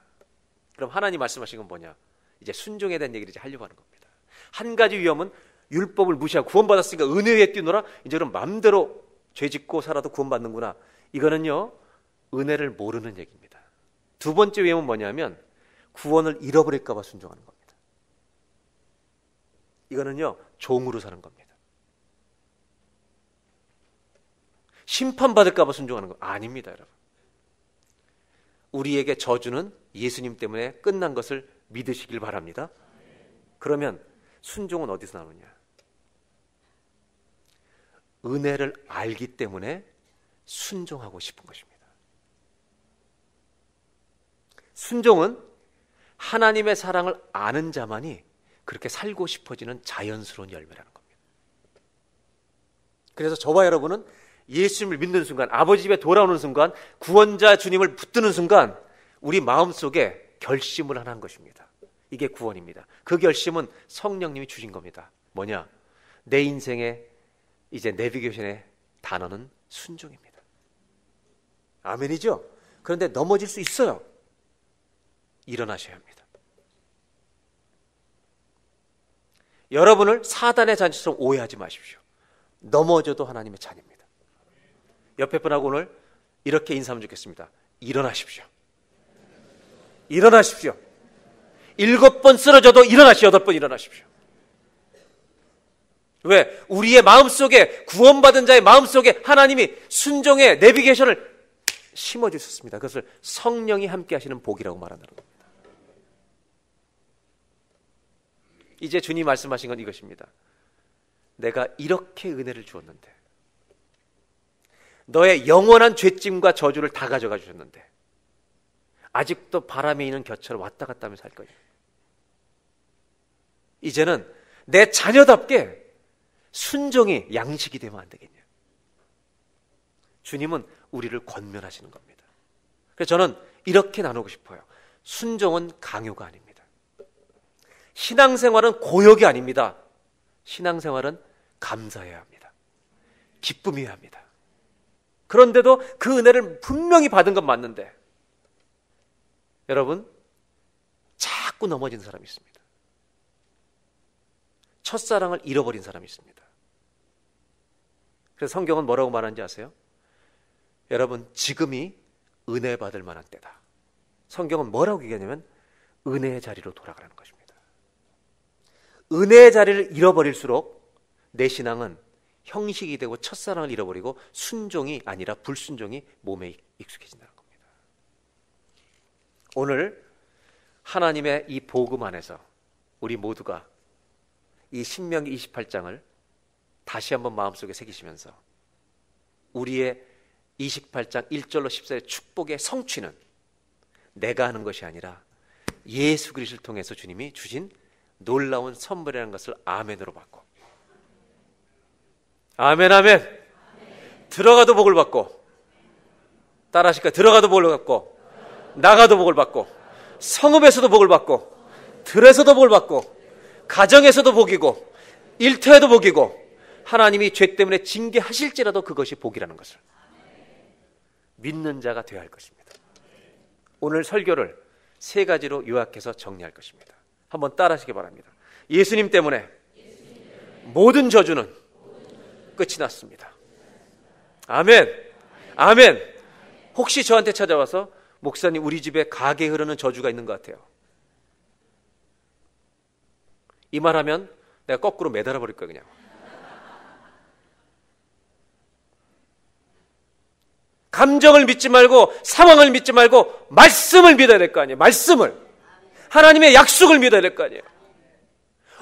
그럼 하나님 말씀하신 건 뭐냐? 이제 순종에 대한 얘기를 이제 하려고 하는 겁니다. 한 가지 위험은 율법을 무시하고 구원받았으니까 은혜에 뛰노라. 이제 그럼 마음대로 죄 짓고 살아도 구원받는구나. 이거는요 은혜를 모르는 얘기입니다. 두 번째 위험은 뭐냐면 구원을 잃어버릴까 봐 순종하는 겁니다. 이거는요 종으로 사는 겁니다. 심판받을까 봐 순종하는 거 아닙니다, 여러분. 우리에게 저주는 예수님 때문에 끝난 것을 믿으시길 바랍니다. 그러면 순종은 어디서 나오느냐? 은혜를 알기 때문에 순종하고 싶은 것입니다. 순종은 하나님의 사랑을 아는 자만이 그렇게 살고 싶어지는 자연스러운 열매라는 겁니다. 그래서 저와 여러분은 예수님을 믿는 순간, 아버지 집에 돌아오는 순간, 구원자 주님을 붙드는 순간 우리 마음속에 결심을 하나 한 것입니다. 이게 구원입니다. 그 결심은 성령님이 주신 겁니다. 뭐냐? 내 인생의 이제 내비게이션의 단어는 순종입니다. 아멘이죠? 그런데 넘어질 수 있어요. 일어나셔야 합니다. 여러분을 사단의 잔치처럼 오해하지 마십시오. 넘어져도 하나님의 자녀입니다. 옆에 분하고 오늘 이렇게 인사하면 좋겠습니다. 일어나십시오. 일어나십시오. 7번 쓰러져도 일어나시오. 8번 일어나십시오. 왜? 우리의 마음속에, 구원받은 자의 마음속에 하나님이 순종의 내비게이션을 심어주셨습니다. 그것을 성령이 함께 하시는 복이라고 말한다는 겁니다. 이제 주님 말씀하신 건 이것입니다. 내가 이렇게 은혜를 주었는데, 너의 영원한 죄짐과 저주를 다 가져가 주셨는데 아직도 바람에 있는 곁처럼 왔다 갔다 하며 살 거예요. 이제는 내 자녀답게 순종이 양식이 되면 안 되겠냐. 주님은 우리를 권면하시는 겁니다. 그래서 저는 이렇게 나누고 싶어요. 순종은 강요가 아닙니다. 신앙생활은 고역이 아닙니다. 신앙생활은 감사해야 합니다. 기쁨이어야 합니다. 그런데도 그 은혜를 분명히 받은 건 맞는데 여러분, 자꾸 넘어지는 사람이 있습니다. 첫사랑을 잃어버린 사람이 있습니다. 그래서 성경은 뭐라고 말하는지 아세요? 여러분, 지금이 은혜 받을 만한 때다. 성경은 뭐라고 얘기하냐면 은혜의 자리로 돌아가라는 것입니다. 은혜의 자리를 잃어버릴수록 내 신앙은 형식이 되고 첫사랑을 잃어버리고 순종이 아니라 불순종이 몸에 익숙해진다는 겁니다. 오늘 하나님의 이 복음 안에서 우리 모두가 이 신명기 28장을 다시 한번 마음속에 새기시면서 우리의 28장 1절로 14절의 축복의 성취는 내가 하는 것이 아니라 예수 그리스도를 통해서 주님이 주신 놀라운 선물이라는 것을 아멘으로 받고, 아멘 아멘, 아멘. 들어가도 복을 받고, 따라하실까요? 들어가도 복을 받고, 나가도 복을 받고, 성읍에서도 복을 받고, 들에서도 복을 받고, 가정에서도 복이고, 일터에도 복이고, 하나님이 죄 때문에 징계하실지라도 그것이 복이라는 것을 믿는 자가 되어야 할 것입니다. 오늘 설교를 3가지로 요약해서 정리할 것입니다. 한번 따라하시기 바랍니다. 예수님 때문에 모든 저주는 끝이 났습니다. 아멘. 아멘. 혹시 저한테 찾아와서 목사님, 우리 집에 가게에 흐르는 저주가 있는 것 같아요. 이 말하면 내가 거꾸로 매달아 버릴 거야, 그냥. 감정을 믿지 말고, 상황을 믿지 말고 말씀을 믿어야 될 거 아니에요. 말씀을, 하나님의 약속을 믿어야 될 거 아니에요.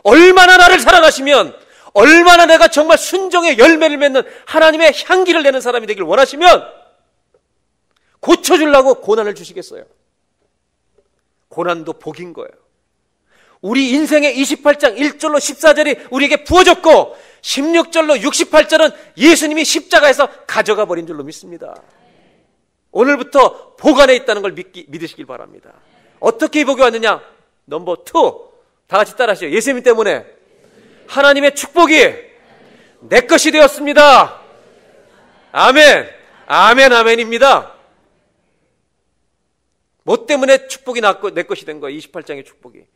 얼마나 나를 사랑하시면, 얼마나 내가 정말 순종의 열매를 맺는 하나님의 향기를 내는 사람이 되길 원하시면 고쳐주려고 고난을 주시겠어요? 고난도 복인 거예요. 우리 인생의 28장 1절로 14절이 우리에게 부어졌고 16절로 68절은 예수님이 십자가에서 가져가 버린 줄로 믿습니다. 오늘부터 복 안에 있다는 걸 믿으시길 바랍니다. 어떻게 이 복이 왔느냐? 넘버 2, 다 같이 따라하시죠. 예수님 때문에 하나님의 축복이 내 것이 되었습니다. 아멘. 아멘 아멘입니다. 뭐 때문에 축복이 내 것이 된 거예요? 28장의 축복이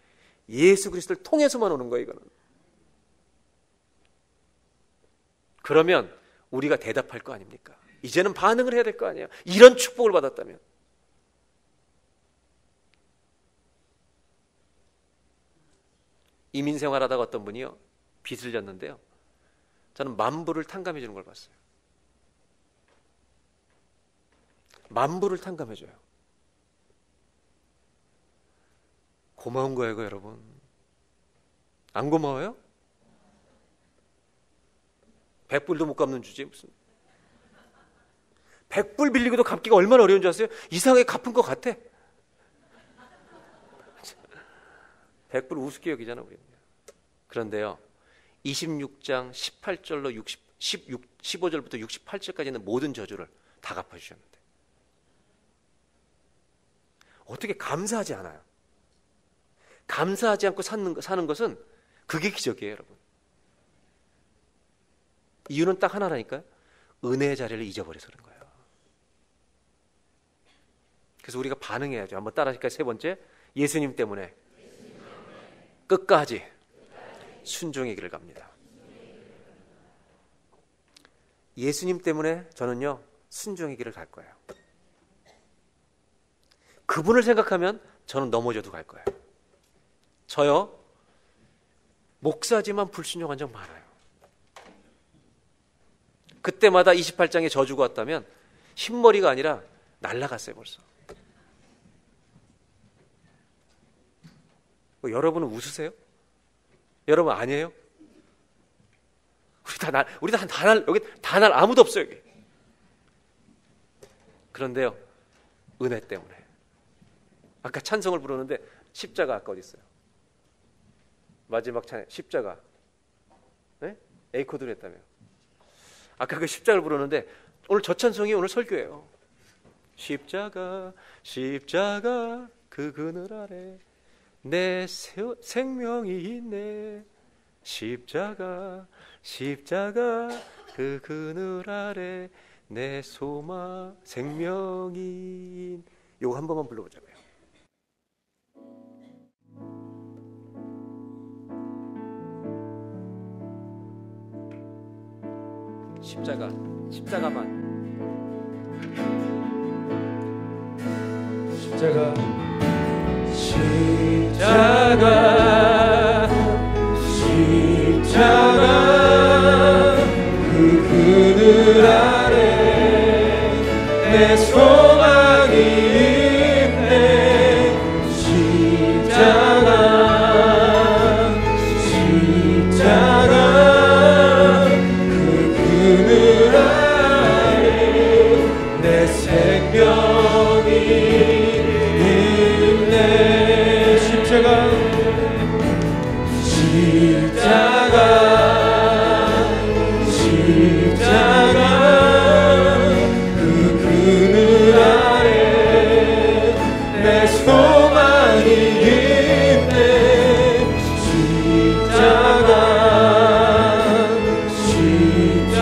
예수 그리스도를 통해서만 오는 거예요. 이거는. 그러면 우리가 대답할 거 아닙니까? 이제는 반응을 해야 될 거 아니에요. 이런 축복을 받았다면. 이민생활하다가 어떤 분이요, 빚을 졌는데요, 저는 만불을 탕감해 주는 걸 봤어요. 만부를 탕감해줘요. 고마운 거예요, 이거 여러분. 안 고마워요? 100불도 못 갚는 주제 무슨. 100불 빌리고도 갚기가 얼마나 어려운 줄 아세요? 이상하게 갚은 것 같아. 100불 우습게 여기잖아 우리는. 그런데요, 26장 18절로 15절부터 68절까지는 모든 저주를 다 갚아주셨는데 어떻게 감사하지 않아요? 감사하지 않고 사는 것은 그게 기적이에요, 여러분. 이유는 딱 하나라니까요. 은혜의 자리를 잊어버려서 그런 거예요. 그래서 우리가 반응해야죠. 한번 따라 하실까요? 세 번째, 예수님 때문에 끝까지 순종의 길을 갑니다. 예수님 때문에 저는요, 순종의 길을 갈 거예요. 그분을 생각하면 저는 넘어져도 갈 거예요. 저요, 목사지만 불순종한 적 많아요. 그때마다 28장에 저주가 왔다면 흰머리가 아니라 날아갔어요, 벌써. 여러분은 웃으세요? 여러분 아니에요? 여기 다 날 아무도 없어요, 여기. 그런데요, 은혜 때문에. 아까 찬송을 부르는데 십자가 아까 어디 있어요? 마지막 찬양 십자가. 네? A 코드로 했다며. 아까 그 십자가를 부르는데 오늘 저 찬송이 오늘 설교예요. 십자가 그 그늘 아래 내 생명이 있네. 십자가 그 그늘 아래 내 소망 생명이. 요거 한 번만 불러보자고요. 십자가만. 십자가 그 그늘 아래 내 소망이 있네. 십자가 그 그늘 아래 내 생명이 있네. 십자가 그 그늘 아래 내 소망이 있네.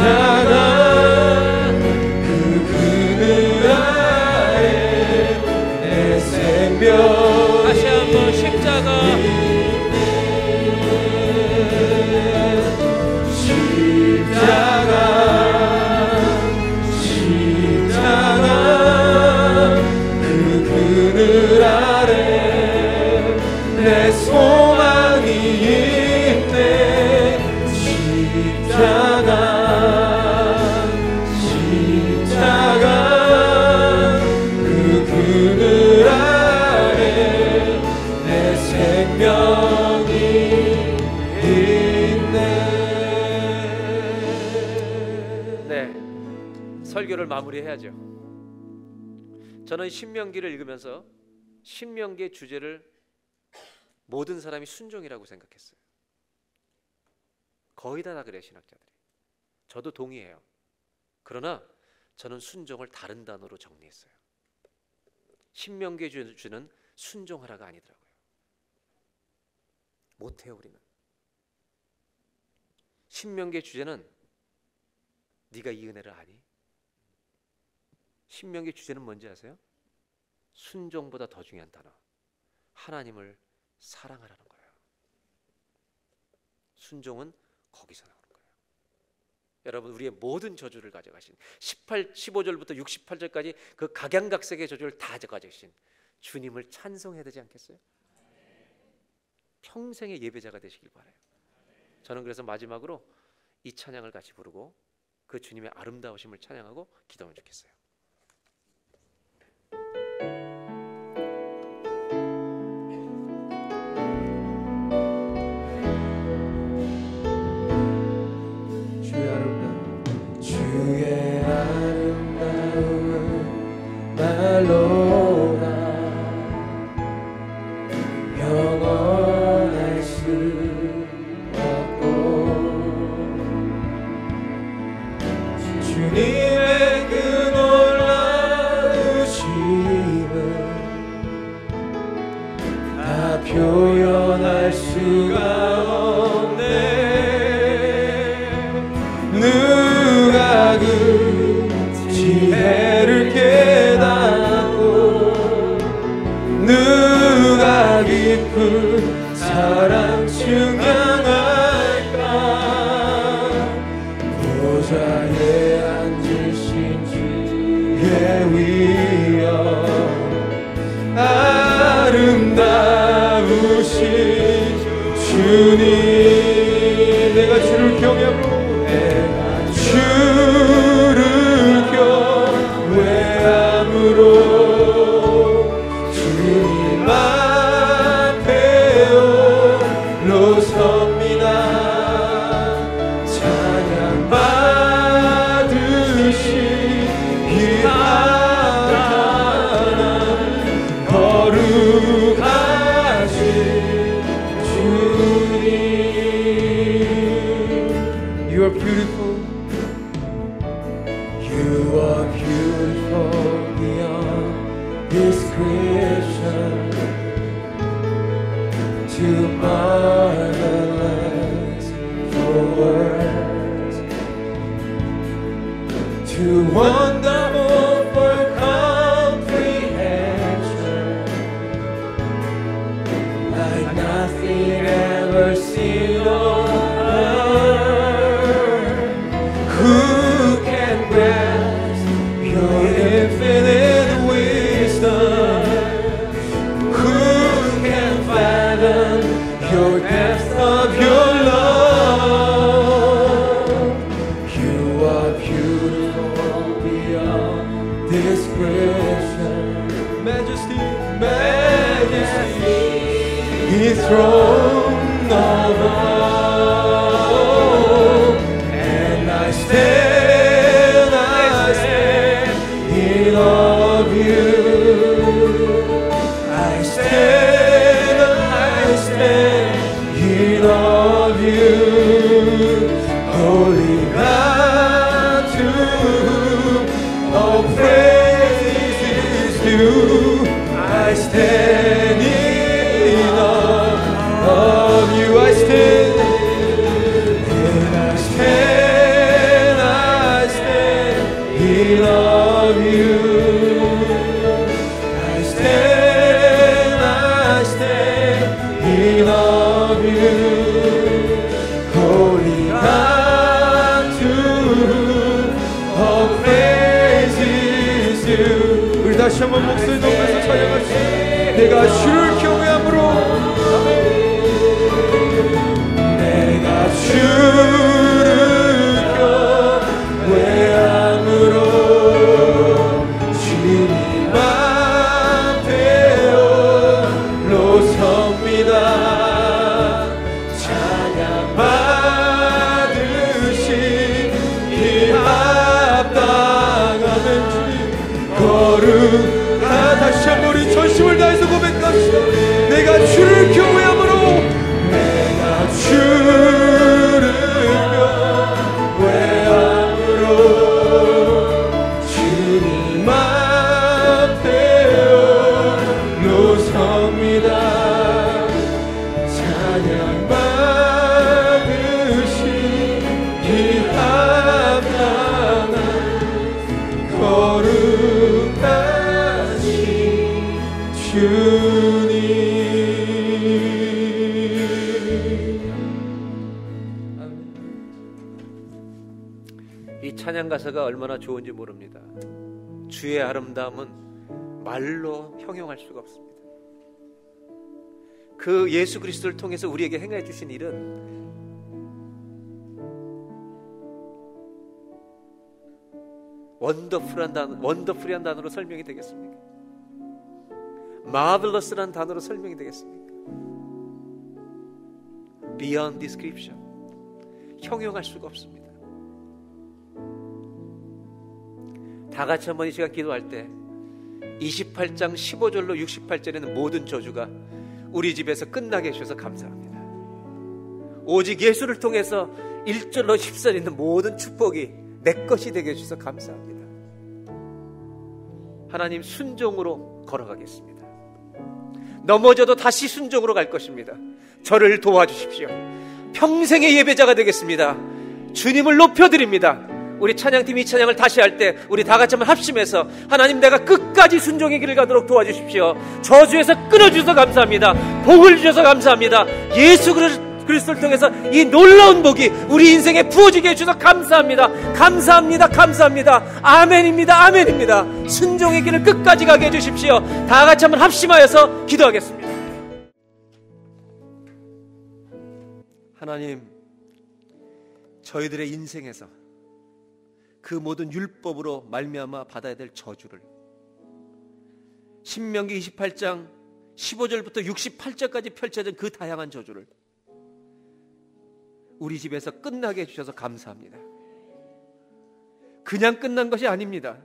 십자가 그 그늘 아래 내 생명. 다시 한번 십자가 그 그늘 아래 내 소망이 있네. 십자가 그 그늘 아래 내 생명이 있네. 네, 설교를 마무리해야죠. 저는 신명기를 읽으면서 신명기의 주제를 모든 사람이 순종이라고 생각했어요. 거의 다 그래요, 신학자들이. 저도 동의해요. 그러나 저는 순종을 다른 단어로 정리했어요. 신명기의 주제는 순종하라가 아니더라고요. 못해요, 우리는. 신명기의 주제는 네가 이 은혜를 아니? 신명기의 주제는 뭔지 아세요? 순종보다 더 중요한 단어, 하나님을 사랑하라는 거예요. 순종은 거기서 나오는 거예요. 여러분, 우리의 모든 저주를 가져가신 15절부터 68절까지 그 각양각색의 저주를 다 가져가신 주님을 찬송해야 되지 않겠어요? 평생의 예배자가 되시길 바라요. 저는 그래서 마지막으로 이 찬양을 같이 부르고 그 주님의 아름다우심을 찬양하고 기도하면 좋겠어요. 말로다 영원할 수 없고 주님의 그 놀라우심을 다 표현할 수가 없네. 누가 그 지혜를 깨닫고 누가 깊은 사랑 증명할까. 보좌에 앉으신 주의 위엄 아름다우신 주님. 내가 주를 경외함으로 주님 앞에 홀로 섭니다. 찬양 받으시기 합당한 거룩하신 주님. You are beautiful. You are beautiful beyond description, too marvelous for words, too wonderful for comprehension, like nothing ever seen on earth. Who can grasp your infinite wisdom? Who can fathom your depth of your love? You are beautiful beyond description. Majesty, majesty, enthroned above. And I stand in awe of you. I stand in awe of you. Holy God, to whom all praise is due. I stand in awe of you. I stand and I stand in awe of you. I stand in awe of you. Holy God, to whom all praise is due. 우리 다시 한번 목소리 높여서 찬양합시다. 내가 주를 경외함으로, 내가 주를 경외함으로 주님 앞에 홀로 섭니다. 찬양 받으시기 합당하면 주님 거룩하. 다시 한번 우리 전심을 다해서 고백합시다. 내가 주를 경외함으로, 내가 주를 경외함으로 주님 앞에 홀로 섭니다. 찬양 받으시기 합당한 거룩하신 주님. 이 찬양 가사가 얼마나 좋은지 모릅니다. 주의 아름다움은 말로 형용할 수가 없습니다. 그 예수 그리스도를 통해서 우리에게 행해 주신 일은 원더풀이한 단어로 설명이 되겠습니까? 마블러스란 단어로 설명이 되겠습니까? Beyond description, 형용할 수가 없습니다. 다 같이 한번 이 시간 기도할 때 28장 15절로 68절에는 모든 저주가 우리 집에서 끝나게 해주셔서 감사합니다. 오직 예수를 통해서 1절로 10절에 있는 모든 축복이 내 것이 되게 해주셔서 감사합니다. 하나님, 순종으로 걸어가겠습니다. 넘어져도 다시 순종으로 갈 것입니다. 저를 도와주십시오. 평생의 예배자가 되겠습니다. 주님을 높여드립니다. 우리 찬양팀이 이 찬양을 다시 할 때 우리 다 같이 한번 합심해서 하나님, 내가 끝까지 순종의 길을 가도록 도와주십시오. 저주에서 끊어주셔서 감사합니다. 복을 주셔서 감사합니다. 예수 그리스도를 통해서 이 놀라운 복이 우리 인생에 부어지게 해주셔서 감사합니다. 감사합니다. 감사합니다. 아멘입니다. 아멘입니다. 순종의 길을 끝까지 가게 해주십시오. 다 같이 한번 합심하여서 기도하겠습니다. 하나님, 저희들의 인생에서 그 모든 율법으로 말미암아 받아야 될 저주를, 신명기 28장 15절부터 68절까지 펼쳐진 그 다양한 저주를 우리 집에서 끝나게 해주셔서 감사합니다. 그냥 끝난 것이 아닙니다.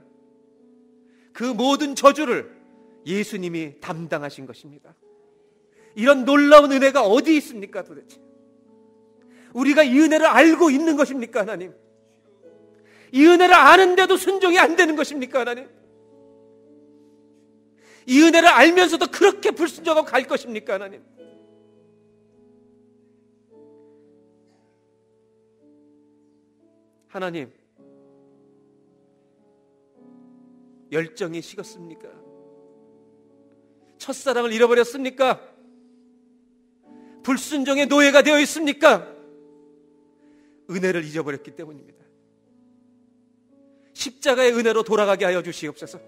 그 모든 저주를 예수님이 담당하신 것입니다. 이런 놀라운 은혜가 어디 있습니까 도대체? 우리가 이 은혜를 알고 있는 것입니까 하나님? 이 은혜를 아는데도 순종이 안 되는 것입니까 하나님? 이 은혜를 알면서도 그렇게 불순종하고 갈 것입니까 하나님? 하나님, 열정이 식었습니까? 첫사랑을 잃어버렸습니까? 불순종의 노예가 되어 있습니까? 은혜를 잊어버렸기 때문입니다. 십자가의 은혜로 돌아가게 하여 주시옵소서.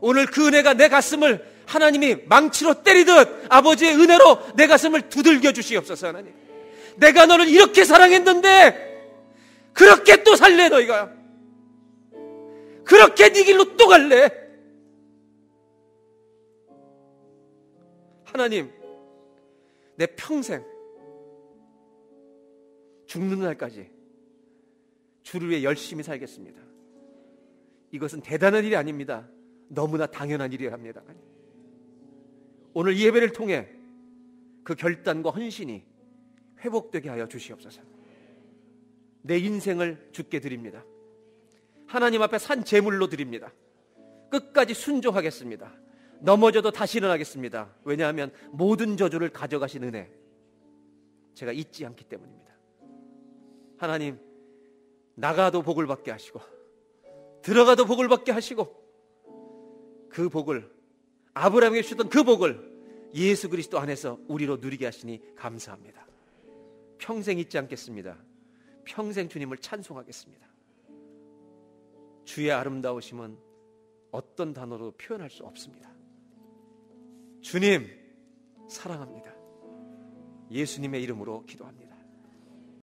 오늘 그 은혜가 내 가슴을 하나님이 망치로 때리듯 아버지의 은혜로 내 가슴을 두들겨 주시옵소서. 하나님, 내가 너를 이렇게 사랑했는데 그렇게 또 살래? 너희가 그렇게 네 길로 또 갈래? 하나님, 내 평생 죽는 날까지 주를 위해 열심히 살겠습니다. 이것은 대단한 일이 아닙니다. 너무나 당연한 일이라 합니다. 오늘 이 예배를 통해 그 결단과 헌신이 회복되게 하여 주시옵소서. 내 인생을 주께 드립니다. 하나님 앞에 산 제물로 드립니다. 끝까지 순종하겠습니다. 넘어져도 다시 일어나겠습니다. 왜냐하면 모든 저주를 가져가신 은혜 제가 잊지 않기 때문입니다. 하나님, 나가도 복을 받게 하시고 들어가도 복을 받게 하시고 그 복을, 아브라함에게 주셨던 그 복을 예수 그리스도 안에서 우리로 누리게 하시니 감사합니다. 평생 잊지 않겠습니다. 평생 주님을 찬송하겠습니다. 주의 아름다우심은 어떤 단어로 표현할 수 없습니다. 주님 사랑합니다. 예수님의 이름으로 기도합니다.